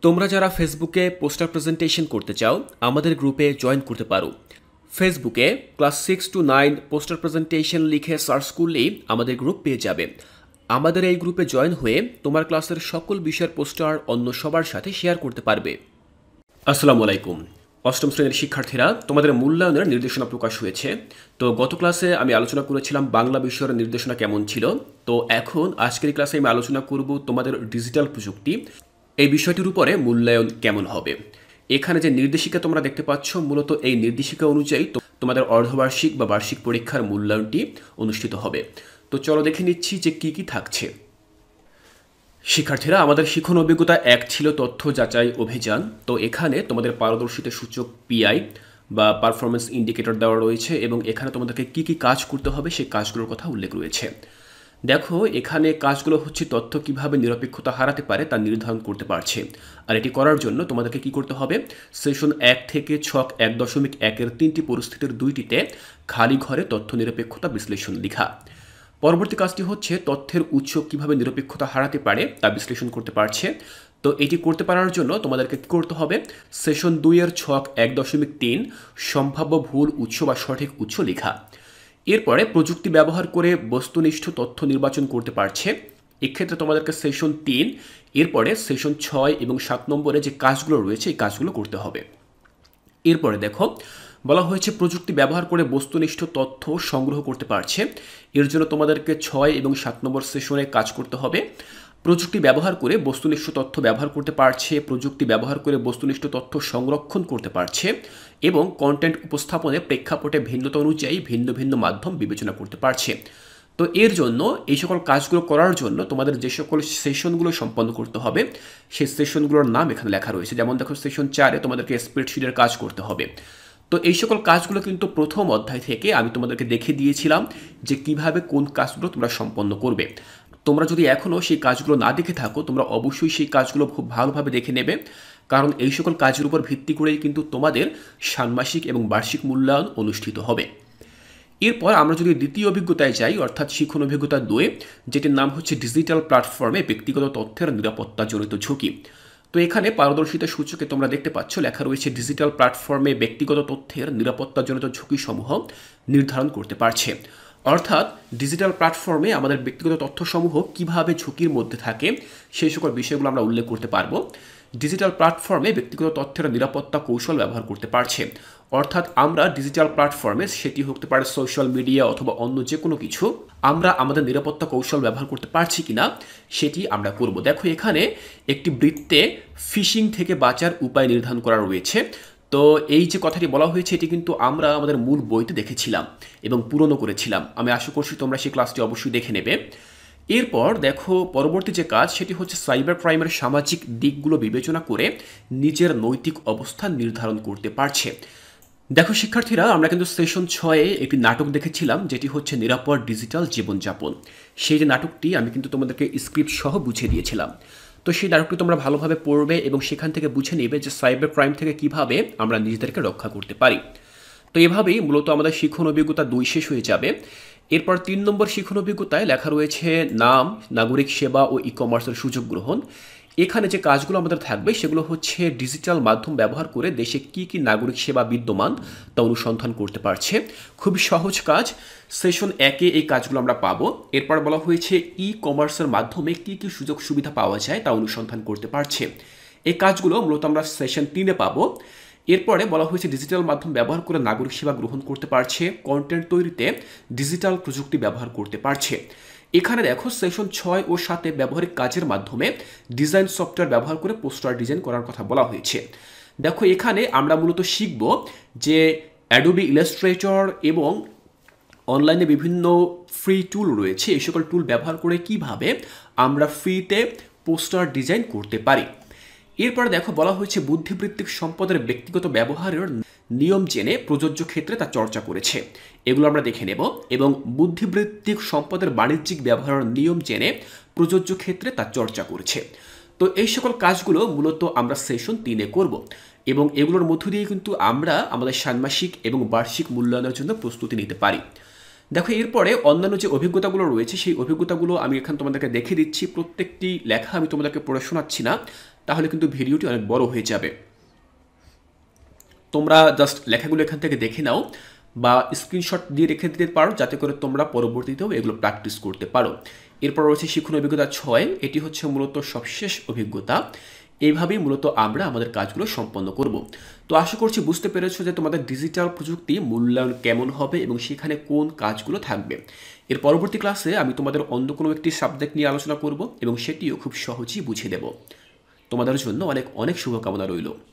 তোমরা যারা ফেসবুকে পোস্টার প্রেজেন্টেশন করতে চাও আমাদের গ্রুপে জয়েন করতে পারো। ফেসবুকে ক্লাস 6 to 9 পোস্টার প্রেজেন্টেশন লিখে সার্চ করলেই আমাদের গ্রুপ পেয়ে যাবে। আমাদের এই গ্রুপে জয়েন হয়ে তোমার ক্লাসের সকল বিষয়ের পোস্টার অন্য সবার সাথে শেয়ার করতে পারবে। আসসালামু আলাইকুম। অষ্টম শ্রেণীর শিক্ষার্থীরা, তোমাদের মূল্যায়নের নির্দেশনা প্রকাশ হয়েছে। তো গত ক্লাসে আমি আলোচনা করেছিলাম বাংলা বিষয়ের নির্দেশনা কেমন ছিল। তো এখন আজকের ক্লাসে আমি আলোচনা করব তোমাদের ডিজিটাল প্রযুক্তি এই বিষয়টির উপরে মূল্যায়ন কেমন হবে। এখানে যে নির্দেশিকা তোমরা দেখতে পাচ্ছ, মূলত এই নির্দেশিকা অনুযায়ী তোমাদের অর্ধবার্ষিক বা বার্ষিক পরীক্ষার মূল্যায়নটি অনুষ্ঠিত হবে। তো চলো দেখে নিচ্ছি যে কি কি থাকছে। শিক্ষার্থীরা, আমাদের শিক্ষণ অভিজ্ঞতা 1 ছিল তথ্য যাচাই অভিযান। তো এখানে তোমাদের পারদর্শিতা সূচক পিআই বা পারফরমেন্স ইন্ডিকেটর দেওয়া রয়েছে এবং এখানে তোমাদেরকে কি কি কাজ করতে হবে সেই কাজগুলোর কথা উল্লেখ রয়েছে। দেখো, এখানে কাজগুলো হচ্ছে তথ্য কিভাবে নিরপেক্ষতা হারাতে পারে তা নির্ধারণ করতে পারছে। আর এটি করার জন্য তোমাদেরকে কি করতে হবে, সেশন 1 থেকে ছক 1.1-এর 3টি পরিস্থিতির 2টিতে খালি ঘরে তথ্য নিরপেক্ষতা বিশ্লেষণ লেখা। পরবর্তী কাজটি হচ্ছে তথ্যের উৎস কিভাবে নিরপেক্ষতা হারাতে পারে তা বিশ্লেষণ করতে পারছে। তো এটি করতে পারার জন্য তোমাদেরকে কী করতে হবে, সেশন 2-এর ছক 1.3 সম্ভাব্য ভুল উৎস বা সঠিক উৎস লেখা। এরপরে প্রযুক্তি ব্যবহার করে বস্তুনিষ্ঠ তথ্য নির্বাচন করতে পারছে। এক্ষেত্রে তোমাদেরকে সেশন 3 এরপরে সেশন 6 এবং 7 নম্বরে যে কাজগুলো রয়েছে এই কাজগুলো করতে হবে। এরপরে দেখো, বলা হয়েছে প্রযুক্তি ব্যবহার করে বস্তুনিষ্ঠ তথ্য সংগ্রহ করতে পারছে। এর জন্য তোমাদেরকে 6 এবং 7 নম্বর সেশনে কাজ করতে হবে। প্রযুক্তি ব্যবহার করে বস্তুনিষ্ঠ তথ্য ব্যবহার করতে পারছে, প্রযুক্তি ব্যবহার করে বস্তুনিষ্ঠ তথ্য সংরক্ষণ করতে পারছে এবং কন্টেন্ট উপস্থাপনে প্রেক্ষাপটে ভিন্নতা অনুযায়ী ভিন্ন ভিন্ন মাধ্যম বিবেচনা করতে পারছে। তো এর জন্য এই সকল কাজগুলো করার জন্য তোমাদের যে সকল সেশনগুলো সম্পন্ন করতে হবে সেই সেশনগুলোর নাম এখানে লেখা রয়েছে। যেমন দেখো, সেশন 4-এ তোমাদেরকে স্প্রেডশিটের কাজ করতে হবে। তো এই সকল কাজগুলো কিন্তু প্রথম অধ্যায় থেকে আমি তোমাদেরকে দেখে দিয়েছিলাম যে কিভাবে কোন কাজগুলো তোমরা সম্পন্ন করবে। তোমরা যদি এখনও সেই কাজগুলো না দেখে থাকো, তোমরা অবশ্যই সেই কাজগুলো খুব ভালোভাবে দেখে নেবে, কারণ এই সকল কাজের উপর ভিত্তি করেই কিন্তু তোমাদের ষান্মাসিক এবং বার্ষিক মূল্যায়ন অনুষ্ঠিত হবে। এরপর আমরা যদি দ্বিতীয় অভিজ্ঞতায় যাই, অর্থাৎ শিক্ষণ অভিজ্ঞতা 2, যেটির নাম হচ্ছে ডিজিটাল প্ল্যাটফর্মে ব্যক্তিগত তথ্যের নিরাপত্তাজনিত ঝুঁকি। তো এখানে পারদর্শিতা সূচকে তোমরা দেখতে পাচ্ছ লেখা রয়েছে ডিজিটাল প্ল্যাটফর্মে ব্যক্তিগত তথ্যের নিরাপত্তাজনিত ঝুঁকিসমূহ নির্ধারণ করতে পারছে। অর্থাৎ ডিজিটাল প্ল্যাটফর্মে আমাদের ব্যক্তিগত তথ্যসমূহ কিভাবে ঝুঁকির মধ্যে থাকে সেই সকল বিষয়গুলো আমরা উল্লেখ করতে পারবো। ডিজিটাল প্ল্যাটফর্মে ব্যক্তিগত তথ্যের নিরাপত্তা কৌশল ব্যবহার করতে পারছে। অর্থাৎ আমরা ডিজিটাল প্ল্যাটফর্মে, সেটি হতে পারে সোশ্যাল মিডিয়া অথবা অন্য যে কোনো কিছু, আমরা আমাদের নিরাপত্তা কৌশল ব্যবহার করতে পারছি কিনা সেটি আমরা করব। দেখো, এখানে একটি বৃত্তে ফিশিং থেকে বাঁচার উপায় নির্ধারণ করা রয়েছে। তো এই যে কথাটি বলা হয়েছে এটি কিন্তু আমরা আমাদের মূল বইতে দেখেছিলাম এবং পূরণও করেছিলাম। আমি আশা করছি তোমরা সেই ক্লাসটি অবশ্যই দেখে নেবে। এরপর দেখো, পরবর্তী যে কাজ সেটি হচ্ছে সাইবার ক্রাইমের সামাজিক দিকগুলো বিবেচনা করে নিজের নৈতিক অবস্থান নির্ধারণ করতে পারছে। দেখো শিক্ষার্থীরা, আমরা কিন্তু সেশন 6-এ একটি নাটক দেখেছিলাম যেটি হচ্ছে নিরাপদ ডিজিটাল জীবনযাপন। সেই যে নাটকটি আমি কিন্তু তোমাদেরকে স্ক্রিপ্ট সহ বুঝিয়ে দিয়েছিলাম। তো সেই নাটকটি তোমরা ভালোভাবে পড়বে এবং সেখান থেকে বুঝে নেবে যে সাইবার ক্রাইম থেকে কিভাবে আমরা নিজেদেরকে রক্ষা করতে পারি। তো এভাবেই মূলত আমাদের শিক্ষণ অভিজ্ঞতা 2 শেষ হয়ে যাবে। এরপর 3 নম্বর শিক্ষণ অভিজ্ঞতায় লেখা রয়েছে নাম, নাগরিক সেবা ও ই কমার্সের সুযোগ গ্রহণ। এখানে যে কাজগুলো আমাদের থাকবে সেগুলো হচ্ছে ডিজিটাল মাধ্যম ব্যবহার করে দেশে কি কি নাগরিক সেবা বিদ্যমান তা অনুসন্ধান করতে পারছে। খুবই সহজ কাজ। সেশন 1-এ এই কাজগুলো আমরা পাবো। এরপর বলা হয়েছে ই কমার্সের মাধ্যমে কি কি সুযোগ সুবিধা পাওয়া যায় তা অনুসন্ধান করতে পারছে। এই কাজগুলো মূলত আমরা সেশন 3-এ পাবো। এরপরে বলা হয়েছে ডিজিটাল মাধ্যম ব্যবহার করে নাগরিক সেবা গ্রহণ করতে পারছে, কন্টেন্ট তৈরিতে ডিজিটাল প্রযুক্তি ব্যবহার করতে পারছে। এখানে দেখো, সেশন 6 ও 7-এ ব্যবহারিক কাজের মাধ্যমে ডিজাইন সফটওয়্যার ব্যবহার করে পোস্টার ডিজাইন করার কথা বলা হয়েছে। দেখো, এখানে আমরা মূলত শিখব যে অ্যাডোবি ইলাস্ট্রেটর এবং অনলাইনে বিভিন্ন ফ্রি টুল রয়েছে, এই সকল টুল ব্যবহার করে কিভাবে আমরা ফ্রিতে পোস্টার ডিজাইন করতে পারি। এরপরে দেখো, বলা হয়েছে বুদ্ধিবৃত্তিক সম্পদের ব্যক্তিগত ব্যবহারের নিয়ম জেনে প্রযোজ্য ক্ষেত্রে তা চর্চা করেছে। এগুলো আমরা দেখে নেব। এবং বুদ্ধিবৃত্তিক সম্পদের বাণিজ্যিক ব্যবহারের নিয়ম জেনে প্রযোজ্য ক্ষেত্রে তা চর্চা করেছে। তো এই সকল কাজগুলো মূলত আমরা সেশন 3-এ করব এবং এগুলোর মধ্য দিয়ে কিন্তু আমরা আমাদের ষান্মাসিক এবং বার্ষিক মূল্যায়নের জন্য প্রস্তুতি নিতে পারি। দেখো, এরপরে অন্যান্য যে অভিজ্ঞতাগুলো রয়েছে সেই অভিজ্ঞতাগুলো আমি এখানে তোমাদেরকে দেখে দিচ্ছি। প্রত্যেকটি লেখা আমি তোমাদেরকে পড়ে শোনাচ্ছি না, তাহলে কিন্তু ভিডিওটি অনেক বড় হয়ে যাবে। তোমরা জাস্ট লেখাগুলো এখান থেকে দেখে নাও বা স্ক্রিনশট দিয়ে রেখে দিতে পারো, যাতে করে তোমরা পরবর্তীতেও এগুলো প্র্যাকটিস করতে পারো। এরপর রয়েছে শিক্ষণ অভিজ্ঞতা 6, এটি হচ্ছে মূলত সবশেষ অভিজ্ঞতা। এইভাবেই মূলত আমরা আমাদের কাজগুলো সম্পন্ন করব। তো আশা করছি বুঝতে পেরেছো যে তোমাদের ডিজিটাল প্রযুক্তি মূল্যায়ন কেমন হবে এবং সেখানে কোন কাজগুলো থাকবে। এর পরবর্তী ক্লাসে আমি তোমাদের অন্য কোনো একটি সাবজেক্ট নিয়ে আলোচনা করব এবং সেটিও খুব সহজেই বুঝিয়ে দেব। তোমাদের জন্য অনেক অনেক শুভকামনা রইল।